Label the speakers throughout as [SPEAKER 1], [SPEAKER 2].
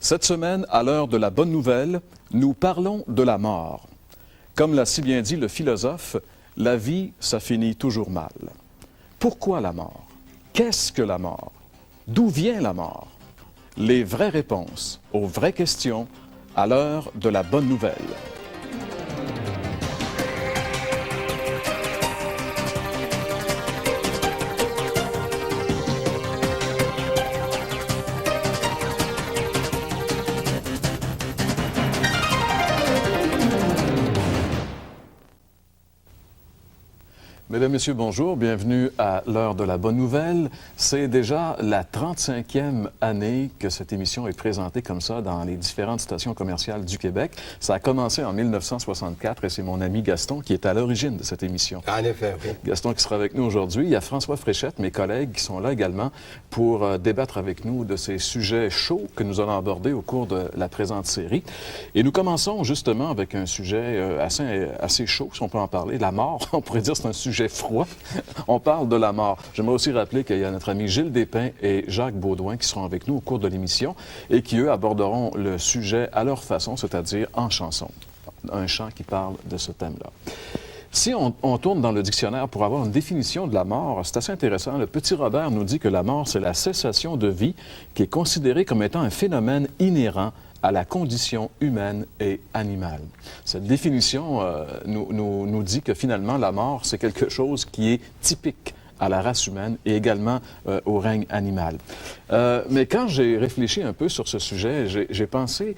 [SPEAKER 1] Cette semaine, à l'heure de la bonne nouvelle, nous parlons de la mort. Comme l'a si bien dit le philosophe, la vie, ça finit toujours mal. Pourquoi la mort? Qu'est-ce que la mort? D'où vient la mort? Les vraies réponses aux vraies questions à l'heure de la bonne nouvelle. Mesdames, Messieurs, bonjour. Bienvenue à l'heure de la bonne nouvelle. C'est déjà la 35e année que cette émission est présentée comme ça dans les différentes stations commerciales du Québec. Ça a commencé en 1964 et c'est mon ami Gaston qui est à l'origine de cette émission.
[SPEAKER 2] En effet, oui.
[SPEAKER 1] Gaston qui sera avec nous aujourd'hui. Il y a François Fréchette, mes collègues, qui sont là également pour débattre avec nous de ces sujets chauds que nous allons aborder au cours de la présente série. Et nous commençons justement avec un sujet assez chaud, si on peut en parler, la mort. On pourrait dire que c'est un sujet froid. On parle de la mort. J'aimerais aussi rappeler qu'il y a notre ami Gilles Despins et Jacques Baudouin qui seront avec nous au cours de l'émission et qui, eux, aborderont le sujet à leur façon, c'est-à-dire en chanson. Un chant qui parle de ce thème-là. Si on tourne dans le dictionnaire pour avoir une définition de la mort, c'est assez intéressant. Le petit Robert nous dit que la mort, c'est la cessation de vie qui est considérée comme étant un phénomène inhérent à la condition humaine et animale. Cette définition nous dit que finalement, la mort, c'est quelque chose qui est typique à la race humaine et également au règne animal. Mais quand j'ai réfléchi un peu sur ce sujet, j'ai pensé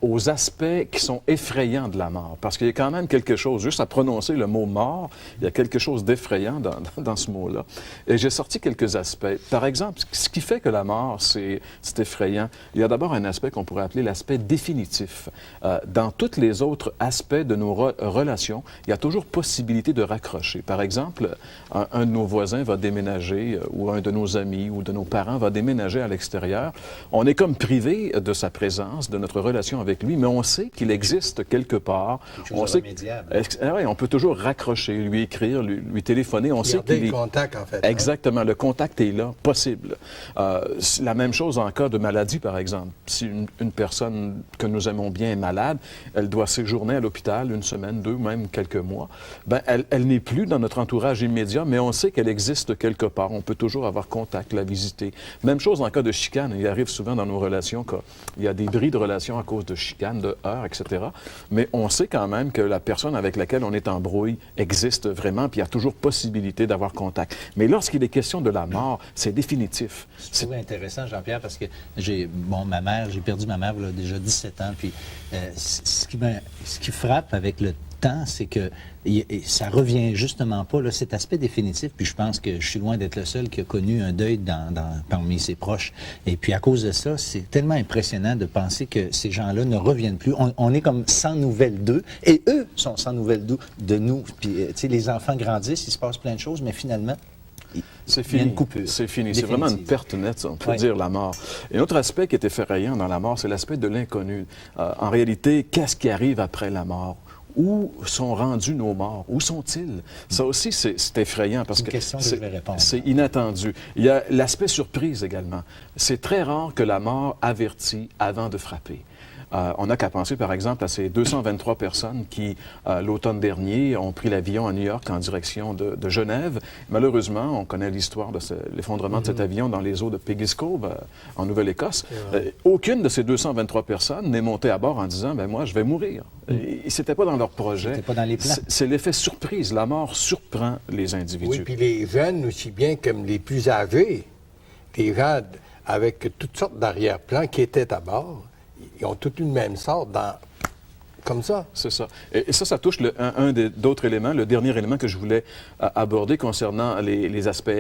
[SPEAKER 1] aux aspects qui sont effrayants de la mort. Parce qu'il y a quand même quelque chose, juste à prononcer le mot mort, il y a quelque chose d'effrayant dans ce mot-là. Et j'ai sorti quelques aspects. Par exemple, ce qui fait que la mort, c'est effrayant, il y a d'abord un aspect qu'on pourrait appeler l'aspect définitif. Dans tous les autres aspects de nos relations, il y a toujours possibilité de raccrocher. Par exemple, un de nos voisins va déménager, ou un de nos amis ou de nos parents va déménager à l'extérieur. On est comme privé de sa présence, de notre relation avec lui, mais on sait qu'il existe quelque part.
[SPEAKER 2] On sait
[SPEAKER 1] on peut toujours raccrocher, lui écrire, lui téléphoner. On sait qu'il
[SPEAKER 2] est... contact, en fait.
[SPEAKER 1] Exactement. Le contact est là, possible. La même chose en cas de maladie, par exemple. Si une personne que nous aimons bien est malade, elle doit séjourner à l'hôpital une semaine, deux, même quelques mois. Ben, elle n'est plus dans notre entourage immédiat, mais on sait qu'elle existe quelque part. On peut toujours avoir contact, la visiter. Même chose en cas de chicane. Il arrive souvent dans nos relations qu'il y a des bris de relations à cause de chicanes, de heurts, etc. Mais on sait quand même que la personne avec laquelle on est en brouille existe vraiment, puis il y a toujours possibilité d'avoir contact. Mais lorsqu'il est question de la mort, c'est définitif.
[SPEAKER 3] Je trouve intéressant, Jean-Pierre, parce que j'ai perdu ma mère il y a déjà 17 ans, puis ce qui frappe avec le temps, c'est que ça revient justement pas, là, cet aspect définitif, puis je pense que je suis loin d'être le seul qui a connu un deuil parmi ses proches. Et puis à cause de ça, c'est tellement impressionnant de penser que ces gens-là ne reviennent plus. On est comme sans nouvelles d'eux, et eux sont sans nouvelles de nous. Puis, tu sais, les enfants grandissent, il se passe plein de choses, mais finalement,
[SPEAKER 1] c'est fini. C'est fini. C'est vraiment une perte nette, on peut dire, la mort. Et un autre aspect qui est effrayant dans la mort, c'est l'aspect de l'inconnu. En réalité, qu'est-ce qui arrive après la mort? Où sont rendus nos morts? Où sont-ils? Ça aussi, c'est effrayant parce que c'est inattendu. Il y a l'aspect surprise également. C'est très rare que la mort avertit avant de frapper. On n'a qu'à penser, par exemple, à ces 223 personnes qui, l'automne dernier, ont pris l'avion à New York en direction de Genève. Malheureusement, on connaît l'histoire de l'effondrement de cet avion dans les eaux de Peggy's Cove, en Nouvelle-Écosse. Aucune de ces 223 personnes n'est montée à bord en disant « ben moi, je vais mourir ». C'était pas dans leur projet.
[SPEAKER 3] C'était pas dans les plans.
[SPEAKER 1] C'est l'effet surprise. La mort surprend les individus.
[SPEAKER 2] Oui, puis les jeunes, aussi bien comme les plus âgés, des gens avec toutes sortes d'arrière-plans qui étaient à bord, ils ont tous une même sorte comme ça.
[SPEAKER 1] C'est ça. Et ça touche d'autres éléments. Le dernier élément que je voulais aborder concernant les aspects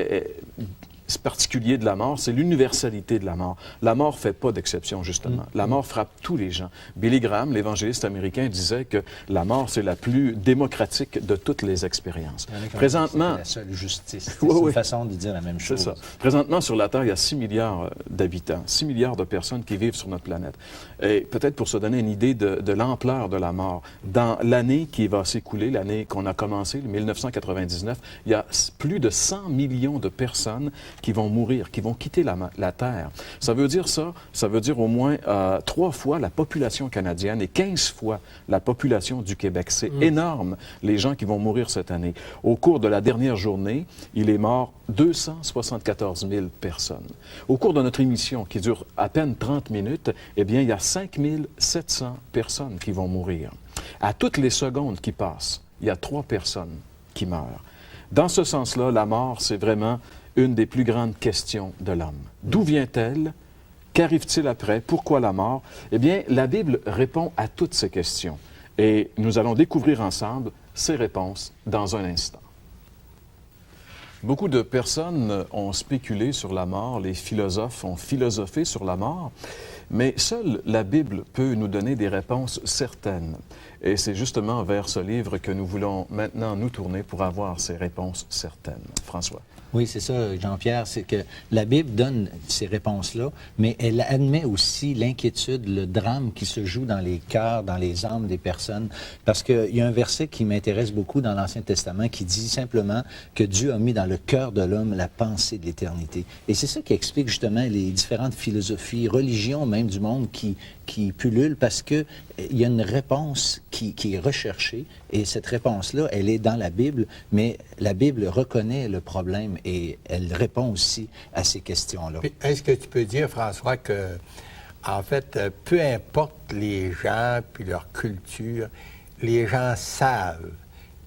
[SPEAKER 1] particulier de la mort, c'est l'universalité de la mort. La mort ne fait pas d'exception, justement. La mort frappe tous les gens. Billy Graham, l'évangéliste américain, disait que la mort, c'est la plus démocratique de toutes les expériences. Présentement...
[SPEAKER 3] C'est la seule justice. C'est une façon de dire la même chose.
[SPEAKER 1] C'est ça. Présentement, sur la Terre, il y a 6 milliards d'habitants, 6 milliards de personnes qui vivent sur notre planète. Et peut-être pour se donner une idée de l'ampleur de la mort, dans l'année qui va s'écouler, l'année qu'on a commencé, 1999, il y a plus de 100 millions de personnes qui vont mourir, qui vont quitter la Terre. Ça veut dire au moins 3 fois la population canadienne et 15 fois la population du Québec. C'est énorme, les gens qui vont mourir cette année. Au cours de la dernière journée, il est mort 274 000 personnes. Au cours de notre émission, qui dure à peine 30 minutes, eh bien, il y a 5 700 personnes qui vont mourir. À toutes les secondes qui passent, il y a 3 personnes qui meurent. Dans ce sens-là, la mort, c'est vraiment une des plus grandes questions de l'homme. D'où vient-elle? Qu'arrive-t-il après? Pourquoi la mort? Eh bien, la Bible répond à toutes ces questions. Et nous allons découvrir ensemble ces réponses dans un instant. Beaucoup de personnes ont spéculé sur la mort, les philosophes ont philosophé sur la mort, mais seule la Bible peut nous donner des réponses certaines. Et c'est justement vers ce livre que nous voulons maintenant nous tourner pour avoir ces réponses certaines. François.
[SPEAKER 3] Oui, c'est ça, Jean-Pierre, c'est que la Bible donne ces réponses-là, mais elle admet aussi l'inquiétude, le drame qui se joue dans les cœurs, dans les âmes des personnes. Parce qu'il y a un verset qui m'intéresse beaucoup dans l'Ancien Testament qui dit simplement que Dieu a mis dans le cœur de l'homme la pensée de l'éternité. Et c'est ça qui explique justement les différentes philosophies, religions même du monde qui pullulent parce qu'il y a une réponse qui est recherchée et cette réponse-là, elle est dans la Bible, mais la Bible reconnaît le problème et elle répond aussi à ces questions-là.
[SPEAKER 2] Est-ce que tu peux dire, François, que, en fait, peu importe les gens puis leur culture, les gens savent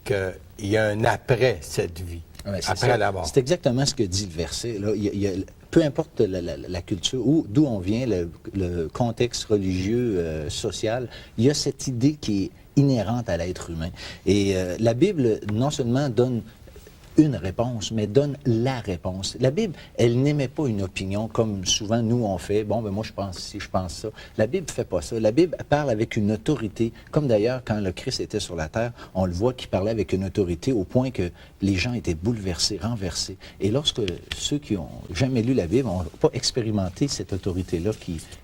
[SPEAKER 2] qu'il y a un après cette vie, après la mort?
[SPEAKER 3] C'est exactement ce que dit le verset. Là. Peu importe la culture, d'où on vient, le contexte religieux, social, il y a cette idée qui est inhérente à l'être humain. Et la Bible, non seulement donne une réponse, mais donne la réponse. La Bible, elle n'émet pas une opinion comme souvent nous on fait. Bon, ben moi je pense ci, je pense ça. La Bible ne fait pas ça. La Bible parle avec une autorité, comme d'ailleurs quand le Christ était sur la terre, on le voit qu'il parlait avec une autorité au point que les gens étaient bouleversés, renversés. Et lorsque ceux qui n'ont jamais lu la Bible n'ont pas expérimenté cette autorité-là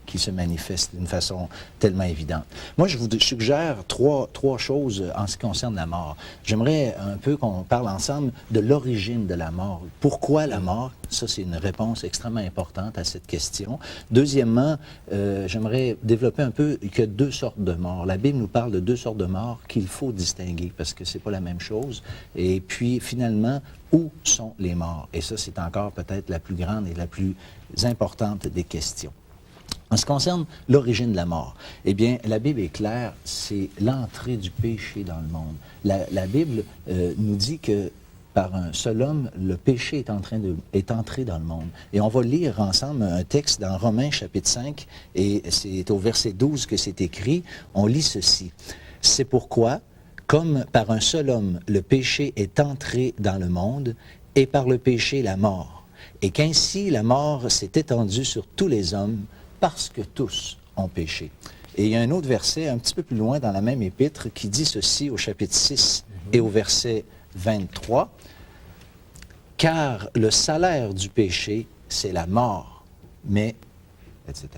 [SPEAKER 3] qui se manifeste d'une façon tellement évidente. Moi, je vous suggère trois choses en ce qui concerne la mort. J'aimerais un peu qu'on parle ensemble de l'origine de la mort. Pourquoi la mort? Ça, c'est une réponse extrêmement importante à cette question. Deuxièmement, j'aimerais développer un peu qu'il y a 2 sortes de morts. La Bible nous parle de 2 sortes de morts qu'il faut distinguer parce que c'est pas la même chose. Et puis, finalement, où sont les morts? Et ça, c'est encore peut-être la plus grande et la plus importante des questions. En ce qui concerne l'origine de la mort, eh bien, la Bible est claire, c'est l'entrée du péché dans le monde. La Bible nous dit que par un seul homme, le péché est entré dans le monde. Et on va lire ensemble un texte dans Romains chapitre 5, et c'est au verset 12 que c'est écrit. On lit ceci. « C'est pourquoi, comme par un seul homme, le péché est entré dans le monde, et par le péché la mort, et qu'ainsi la mort s'est étendue sur tous les hommes, parce que tous ont péché. » Et il y a un autre verset un petit peu plus loin dans la même épître qui dit ceci au chapitre 6 et au verset 23. « Car le salaire du péché, c'est la mort, mais... » etc.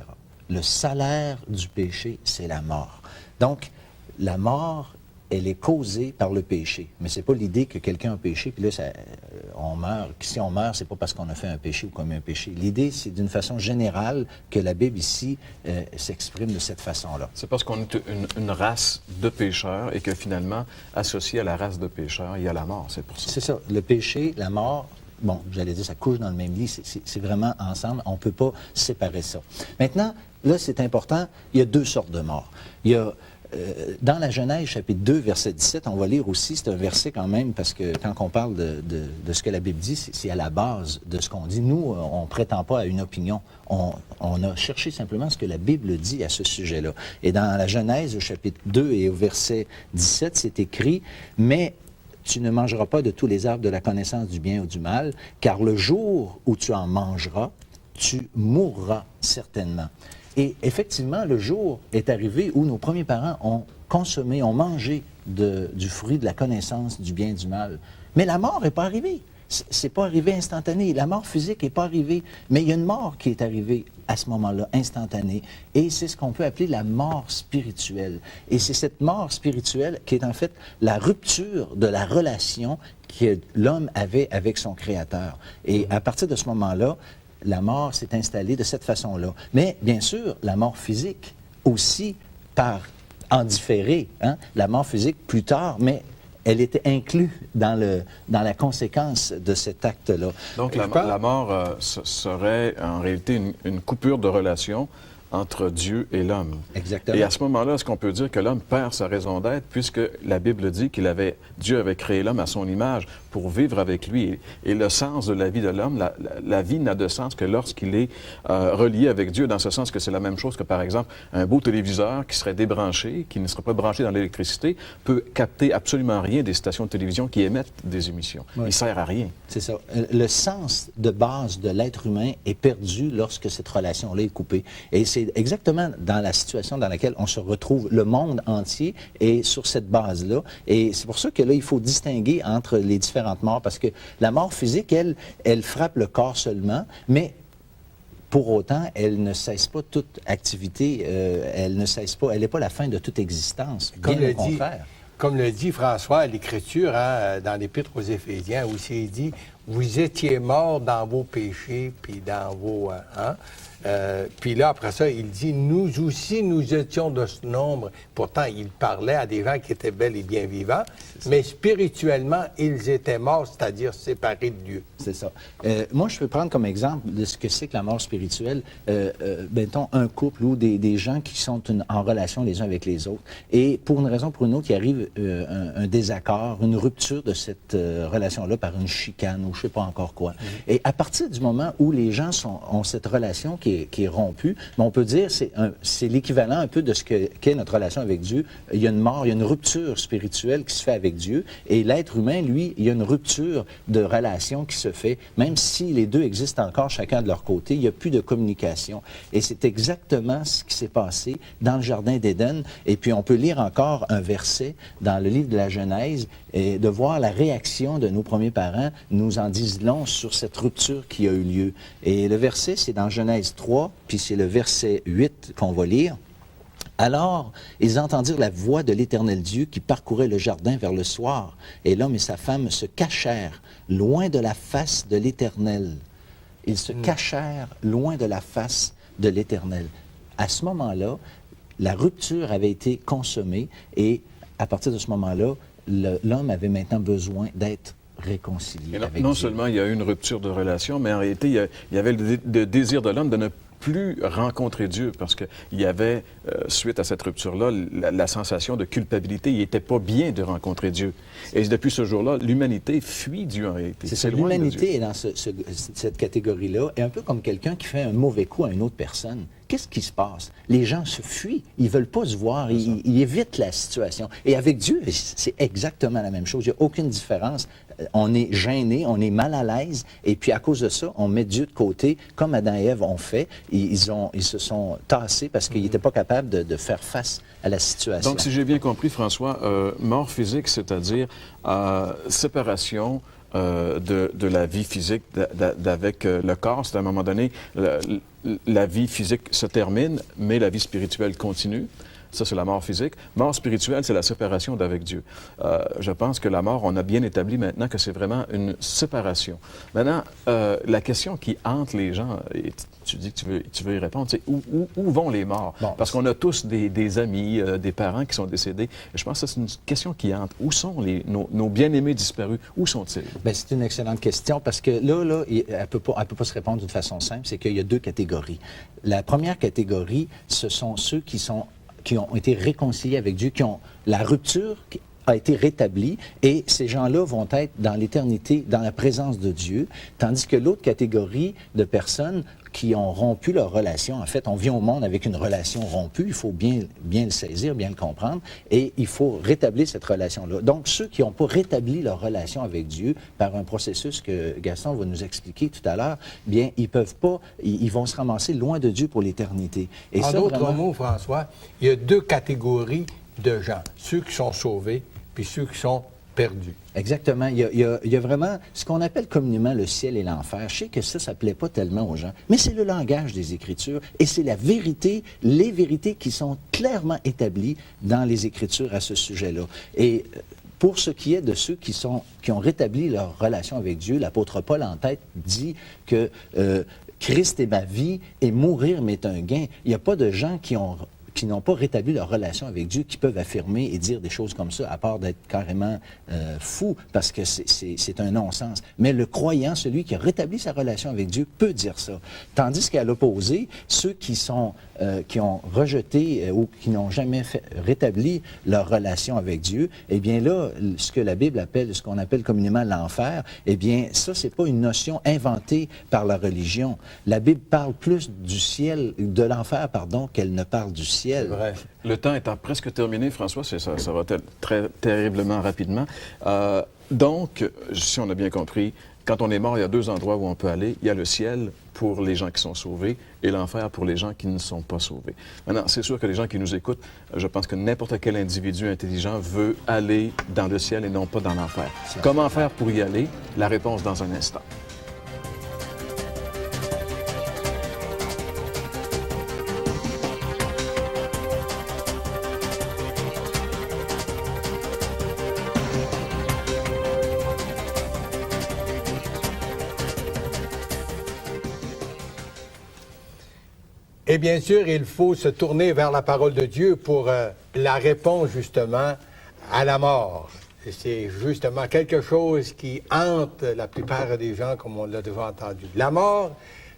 [SPEAKER 3] Le salaire du péché, c'est la mort. Donc, la mort, elle est causée par le péché. Mais ce n'est pas l'idée que quelqu'un a péché, puis là, on meurt. Si on meurt, ce n'est pas parce qu'on a fait un péché ou commis un péché. L'idée, c'est d'une façon générale que la Bible ici s'exprime de cette façon-là.
[SPEAKER 1] C'est parce qu'on est une race de pécheurs et que finalement, associé à la race de pécheurs, il y a la mort, c'est pour ça.
[SPEAKER 3] C'est ça. Le péché, la mort, bon, j'allais dire, ça couche dans le même lit, c'est vraiment ensemble. On ne peut pas séparer ça. Maintenant, là, c'est important, il y a 2 sortes de morts. Il y a... dans la Genèse, chapitre 2, verset 17, on va lire aussi, c'est un verset quand même, parce que quand on parle de ce que la Bible dit, c'est à la base de ce qu'on dit. Nous, on ne prétend pas à une opinion. On a cherché simplement ce que la Bible dit à ce sujet-là. Et dans la Genèse, au chapitre 2 et au verset 17, c'est écrit « Mais tu ne mangeras pas de tous les arbres de la connaissance du bien ou du mal, car le jour où tu en mangeras, tu mourras certainement. » Et effectivement, le jour est arrivé où nos premiers parents ont consommé, ont mangé du fruit de la connaissance du bien et du mal. Mais la mort n'est pas arrivée. C'est pas arrivé instantané. La mort physique n'est pas arrivée, mais il y a une mort qui est arrivée à ce moment-là, instantanée. Et c'est ce qu'on peut appeler la mort spirituelle. Et c'est cette mort spirituelle qui est en fait la rupture de la relation que l'homme avait avec son Créateur. Et à partir de ce moment-là, la mort s'est installée de cette façon-là. Mais bien sûr, la mort physique aussi en différé, hein? La mort physique plus tard, mais elle était inclue dans la conséquence de cet acte-là.
[SPEAKER 1] Donc, la mort serait en réalité une coupure de relation entre Dieu et l'homme.
[SPEAKER 3] Exactement.
[SPEAKER 1] Et à ce moment-là, est-ce qu'on peut dire que l'homme perd sa raison d'être, puisque la Bible dit Dieu avait créé l'homme à son image pour vivre avec lui. Et le sens de la vie de l'homme, la vie n'a de sens que lorsqu'il est relié avec Dieu, dans ce sens que c'est la même chose que, par exemple, un beau téléviseur qui serait débranché, qui ne serait pas branché dans l'électricité, peut capter absolument rien des stations de télévision qui émettent des émissions. Oui. Il ne sert à rien.
[SPEAKER 3] C'est ça. Le sens de base de l'être humain est perdu lorsque cette relation-là est coupée. Et c'est exactement dans la situation dans laquelle on se retrouve, le monde entier est sur cette base-là. Et c'est pour ça que là, il faut distinguer entre les différentes morts, parce que la mort physique, elle frappe le corps seulement, mais pour autant, elle ne cesse pas toute activité, elle n'est pas la fin de toute existence, bien au contraire.
[SPEAKER 2] Comme le dit François, l'Écriture, hein, dans l'Épître aux Éphésiens, où il dit « Vous étiez morts dans vos péchés, puis dans vos... puis là, après ça, il dit « Nous aussi, nous étions de ce nombre. » Pourtant, il parlait à des gens qui étaient bel et bien vivants, mais spirituellement, ils étaient morts, c'est-à-dire séparés de Dieu.
[SPEAKER 3] C'est ça. Moi, je peux prendre comme exemple de ce que c'est que la mort spirituelle, mettons, un couple ou des gens qui sont en relation les uns avec les autres. Et pour une raison ou pour une autre, il arrive un désaccord, une rupture de cette relation-là par une chicane ou je ne sais pas encore quoi. Et à partir du moment où les gens ont cette relation qui est rompue, on peut dire c'est l'équivalent un peu de ce qu'est notre relation avec Dieu. Il y a une mort, il y a une rupture spirituelle qui se fait avec Dieu. Et l'être humain, lui, il y a une rupture de relation qui se fait, même si les deux existent encore chacun de leur côté, il n'y a plus de communication. Et c'est exactement ce qui s'est passé dans le Jardin d'Éden. Et puis, on peut lire encore un verset dans le livre de la Genèse et de voir la réaction de nos premiers parents nous en disent long sur cette rupture qui a eu lieu. Et le verset, c'est dans Genèse 3, puis c'est le verset 8 qu'on va lire. Alors, ils entendirent la voix de l'Éternel Dieu qui parcourait le jardin vers le soir, et l'homme et sa femme se cachèrent loin de la face de l'Éternel. Ils se cachèrent loin de la face de l'Éternel. À ce moment-là, la rupture avait été consommée, et à partir de ce moment-là, l'homme avait maintenant besoin d'être réconcilié avec Dieu.
[SPEAKER 1] Non seulement il y a eu une rupture de relation, mais en réalité, il y avait le désir de l'homme de ne plus rencontrer Dieu, parce qu'il y avait, suite à cette rupture-là, la sensation de culpabilité. Il n'était pas bien de rencontrer Dieu. Et depuis ce jour-là, l'humanité fuit Dieu en réalité.
[SPEAKER 3] C'est ça, l'humanité est dans cette catégorie-là, et un peu comme quelqu'un qui fait un mauvais coup à une autre personne. Qu'est-ce qui se passe? Les gens se fuient, ils ne veulent pas se voir, ils évitent la situation. Et avec Dieu, c'est exactement la même chose, il n'y a aucune différence. On est gêné, on est mal à l'aise, et puis à cause de ça, on met Dieu de côté, comme Adam et Ève ont fait. Ils se sont tassés parce qu'ils n'étaient pas capables de faire face à la situation.
[SPEAKER 1] Donc, si j'ai bien compris, François, mort physique, c'est-à-dire séparation de la vie physique d'avec le corps. C'est à un moment donné, la vie physique se termine, mais la vie spirituelle continue. Ça, c'est la mort physique. Mort spirituelle, c'est la séparation d'avec Dieu. Je pense que la mort, on a bien établi maintenant que c'est vraiment une séparation. Maintenant, la question qui hante les gens, et tu dis que tu veux y répondre, c'est où vont les morts? Bon, parce qu'on a tous des amis, des parents qui sont décédés. Et je pense que c'est une question qui hante. Où sont nos bien-aimés disparus? Où sont-ils? Bien,
[SPEAKER 3] c'est une excellente question parce que là elle ne peut pas se répondre d'une façon simple. C'est qu'il y a deux catégories. La première catégorie, ce sont ceux qui ont été réconciliés avec Dieu, la rupture a été rétablie, et ces gens-là vont être dans l'éternité, dans la présence de Dieu, tandis que l'autre catégorie de personnes qui ont rompu leur relation, en fait, on vient au monde avec une relation rompue, il faut bien le saisir, bien le comprendre, et il faut rétablir cette relation-là. Donc, ceux qui n'ont pas rétabli leur relation avec Dieu par un processus que Gaston va nous expliquer tout à l'heure, bien, ils peuvent pas, ils vont se ramasser loin de Dieu pour l'éternité. Et
[SPEAKER 2] en d'autres mots, François, il y a deux catégories de gens, ceux qui sont sauvés puis ceux qui sont perdu.
[SPEAKER 3] Exactement. Il y a vraiment ce qu'on appelle communément le ciel et l'enfer. Je sais que ça ne plaît pas tellement aux gens, mais c'est le langage des Écritures et c'est la vérité, les vérités qui sont clairement établies dans les Écritures à ce sujet-là. Et pour ce qui est de ceux qui ont rétabli leur relation avec Dieu, l'apôtre Paul en tête dit que Christ est ma vie et mourir m'est un gain. Il n'y a pas de gens qui n'ont pas rétabli leur relation avec Dieu, qui peuvent affirmer et dire des choses comme ça, à part d'être carrément fou, parce que c'est un non-sens. Mais le croyant, celui qui a rétabli sa relation avec Dieu, peut dire ça. Tandis qu'à l'opposé, ceux qui ont rejeté ou qui n'ont jamais rétabli leur relation avec Dieu, eh bien là, ce que la Bible appelle, ce qu'on appelle communément l'enfer, eh bien ça, c'est pas une notion inventée par la religion. La Bible parle plus du ciel, de l'enfer, pardon, qu'elle ne parle du ciel.
[SPEAKER 2] C'est vrai.
[SPEAKER 1] Le temps étant presque terminé, François, ça va être très terriblement rapidement. Donc, si on a bien compris, quand on est mort, il y a deux endroits où on peut aller. Il y a le ciel pour les gens qui sont sauvés et l'enfer pour les gens qui ne sont pas sauvés. Maintenant, c'est sûr que les gens qui nous écoutent, je pense que n'importe quel individu intelligent veut aller dans le ciel et non pas dans l'enfer. Comment faire pour y aller? La réponse dans un instant.
[SPEAKER 2] Et bien sûr, il faut se tourner vers la parole de Dieu pour la réponse justement à la mort. C'est justement quelque chose qui hante la plupart des gens, comme on l'a déjà entendu. La mort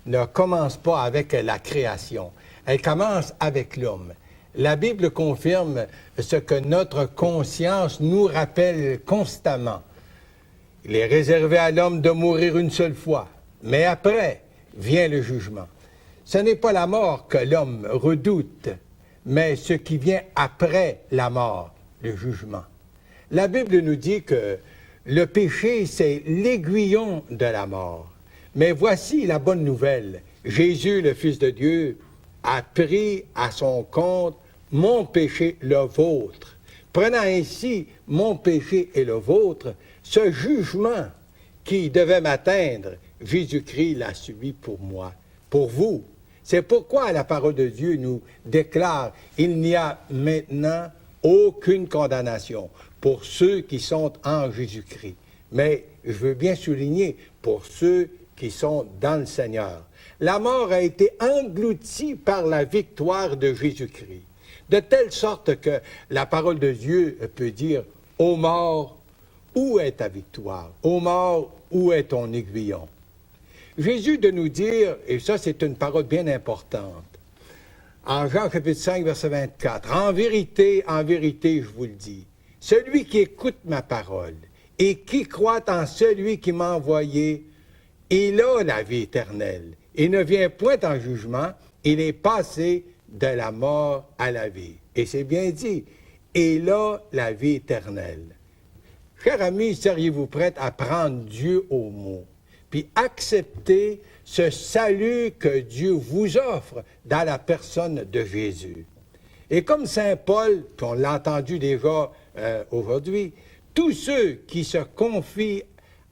[SPEAKER 2] ne commence pas avec la création, elle commence avec l'homme. La Bible confirme ce que notre conscience nous rappelle constamment. Il est réservé à l'homme de mourir une seule fois, mais après vient le jugement. Ce n'est pas la mort que l'homme redoute, mais ce qui vient après la mort, le jugement. La Bible nous dit que le péché, c'est l'aiguillon de la mort. Mais voici la bonne nouvelle. Jésus, le Fils de Dieu, a pris à son compte mon péché, le vôtre. Prenant ainsi mon péché et le vôtre, ce jugement qui devait m'atteindre, Jésus-Christ l'a subi pour moi, pour vous. C'est pourquoi la parole de Dieu nous déclare « Il n'y a maintenant aucune condamnation pour ceux qui sont en Jésus-Christ. » Mais je veux bien souligner, pour ceux qui sont dans le Seigneur. La mort a été engloutie par la victoire de Jésus-Christ, de telle sorte que la parole de Dieu peut dire « Ô mort, où est ta victoire? Ô mort, où est ton aiguillon? » Jésus de nous dire, et ça c'est une parole bien importante, en Jean chapitre 5, verset 24, en vérité, je vous le dis, celui qui écoute ma parole et qui croit en celui qui m'a envoyé, il a la vie éternelle. Il ne vient point en jugement, il est passé de la mort à la vie. Et c'est bien dit, il a la vie éternelle. Chers amis, seriez-vous prêts à prendre Dieu au mot? Puis accepter ce salut que Dieu vous offre dans la personne de Jésus. Et comme Saint Paul, puis on l'a entendu déjà aujourd'hui, tous ceux qui se confient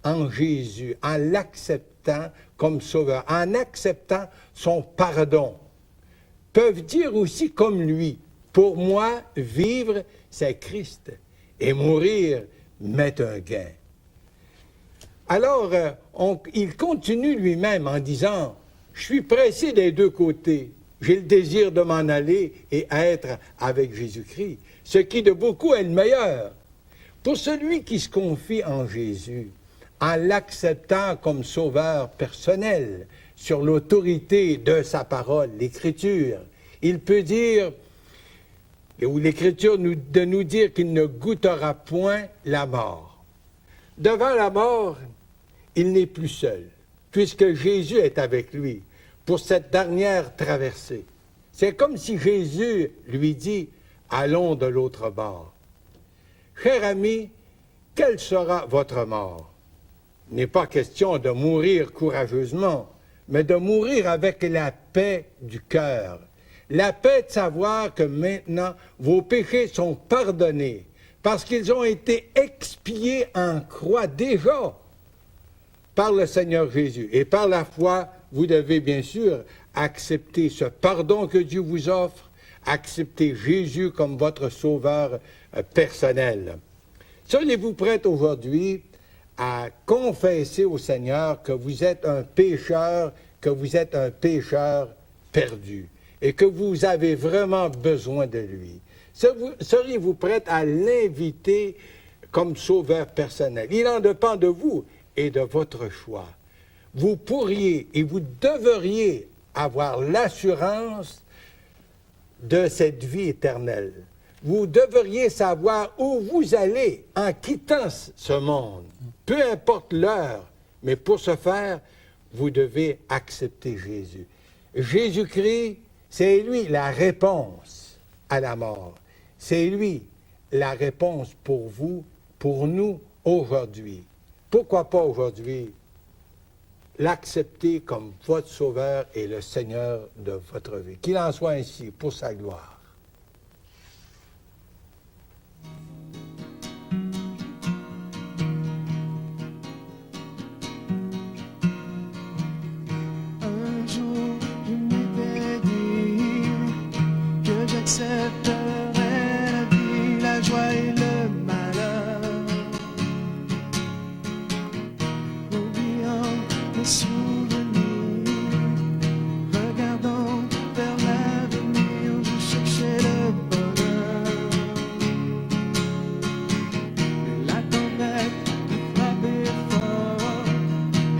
[SPEAKER 2] en Jésus, en l'acceptant comme sauveur, en acceptant son pardon, peuvent dire aussi comme lui, pour moi, vivre, c'est Christ, et mourir m'est un gain. Alors, il continue lui-même en disant, « Je suis pressé des deux côtés. J'ai le désir de m'en aller et être avec Jésus-Christ, ce qui de beaucoup est le meilleur. » Pour celui qui se confie en Jésus, en l'acceptant comme sauveur personnel, sur l'autorité de sa parole, l'Écriture, il peut dire, ou l'Écriture de nous dire qu'il ne goûtera point la mort. Devant la mort, il n'est plus seul, puisque Jésus est avec lui pour cette dernière traversée. C'est comme si Jésus lui dit, « Allons de l'autre bord. » Cher ami, quelle sera votre mort? Il n'est pas question de mourir courageusement, mais de mourir avec la paix du cœur. La paix de savoir que maintenant, vos péchés sont pardonnés, parce qu'ils ont été expiés en croix déjà par le Seigneur Jésus. Et par la foi, vous devez bien sûr accepter ce pardon que Dieu vous offre, accepter Jésus comme votre sauveur personnel. Seriez-vous prêt aujourd'hui à confesser au Seigneur que vous êtes un pécheur, perdu et que vous avez vraiment besoin de lui? Seriez-vous prêt à l'inviter comme sauveur personnel? Il en dépend de vous et de votre choix. Vous pourriez et vous devriez avoir l'assurance de cette vie éternelle. Vous devriez savoir où vous allez en quittant ce monde, peu importe l'heure, mais pour ce faire, vous devez accepter Jésus. Jésus-Christ, c'est lui la réponse à la mort. C'est lui la réponse pour vous, pour nous, aujourd'hui. Pourquoi pas aujourd'hui l'accepter comme votre Sauveur et le Seigneur de votre vie? Qu'il en soit ainsi pour sa gloire.
[SPEAKER 4] Un jour, je m'étais dit que j'accepterais la vie, la joie et le malheur, oubliant mes souvenirs, regardant vers l'avenir, je cherchais le bonheur. Mais la tempête a frappé fort,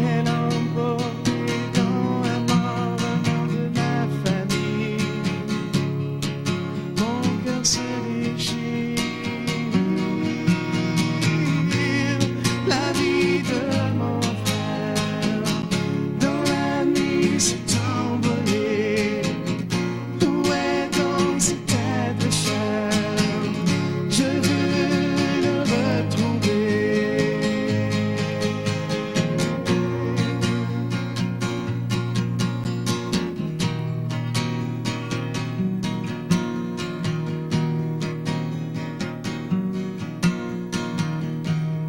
[SPEAKER 4] elle a emporté dans la mort un membre de ma famille. Mon cœur se déchire, la vie de mon frère dans la nuit s'est envolée. Où est donc cet être cher? Je veux le retrouver.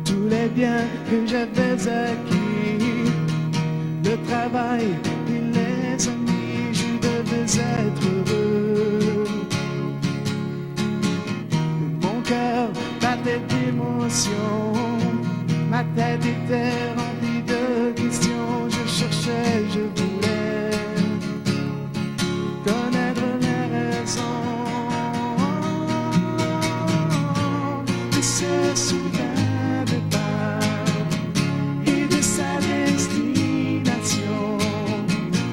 [SPEAKER 4] Tous les biens que j'avais acquis, le travail et les amis, je devais être heureux. Mon cœur battait d'émotion, ma tête était remplie de questions. Je cherchais, je voulais connaître les raisons de ce soudain départ et de sa destination.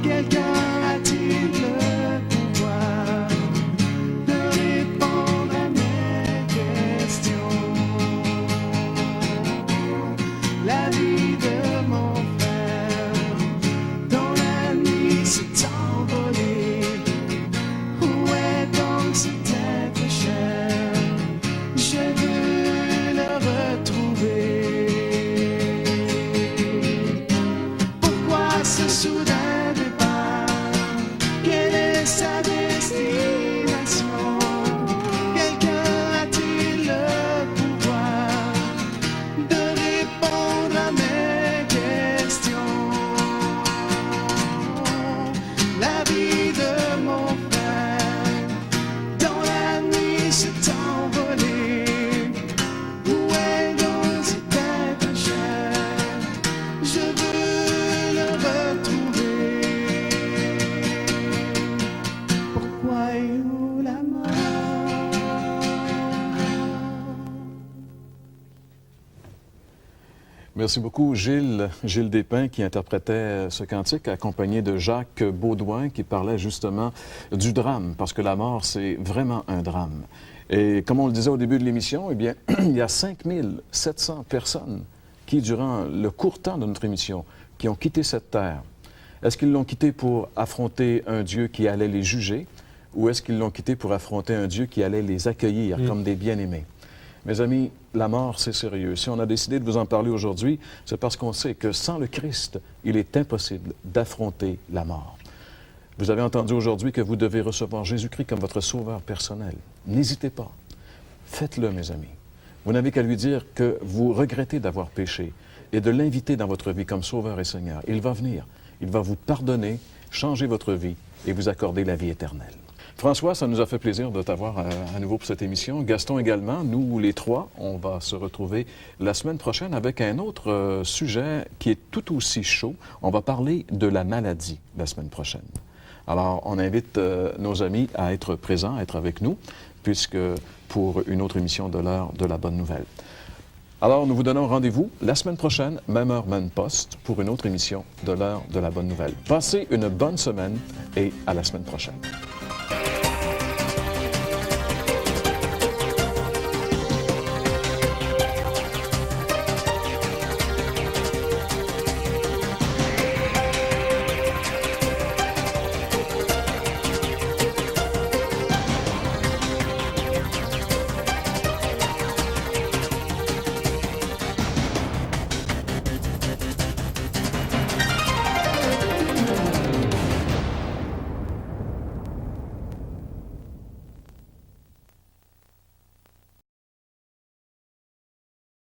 [SPEAKER 4] Quelqu'un a-t-il le pouvoir de répondre à mes questions? La vie de mon frère dans la nuit s'est envolée. Où est donc cet être cher? Je veux le retrouver. Pourquoi ce soudain départ? Quelle est sa destination? Quelqu'un a-t-il le pouvoir de répondre à mes questions? La vie de mon frère dans la nuit s'est envolée. Où est donc cet être cher? Je veux le retrouver. Pourquoi et où la mort?
[SPEAKER 1] Merci beaucoup, Gilles Despins, qui interprétait ce cantique, accompagné de Jacques Baudouin, qui parlait justement du drame, parce que la mort, c'est vraiment un drame. Et comme on le disait au début de l'émission, eh bien, il y a 5700 personnes qui, durant le court temps de notre émission, qui ont quitté cette terre. Est-ce qu'ils l'ont quitté pour affronter un Dieu qui allait les juger, ou est-ce qu'ils l'ont quitté pour affronter un Dieu qui allait les accueillir comme des bien-aimés? Mes amis, la mort, c'est sérieux. Si on a décidé de vous en parler aujourd'hui, c'est parce qu'on sait que sans le Christ, il est impossible d'affronter la mort. Vous avez entendu aujourd'hui que vous devez recevoir Jésus-Christ comme votre sauveur personnel. N'hésitez pas. Faites-le, mes amis. Vous n'avez qu'à lui dire que vous regrettez d'avoir péché et de l'inviter dans votre vie comme Sauveur et Seigneur. Il va venir, il va vous pardonner, changer votre vie et vous accorder la vie éternelle. François, ça nous a fait plaisir de t'avoir à nouveau pour cette émission. Gaston également, nous les trois, on va se retrouver la semaine prochaine avec un autre sujet qui est tout aussi chaud. On va parler de la maladie la semaine prochaine. Alors, on invite nos amis à être présents, à être avec nous, puisque pour une autre émission de l'heure de la bonne nouvelle. Alors, nous vous donnons rendez-vous la semaine prochaine, même heure, même poste, pour une autre émission de l'heure de la bonne nouvelle. Passez une bonne semaine et à la semaine prochaine.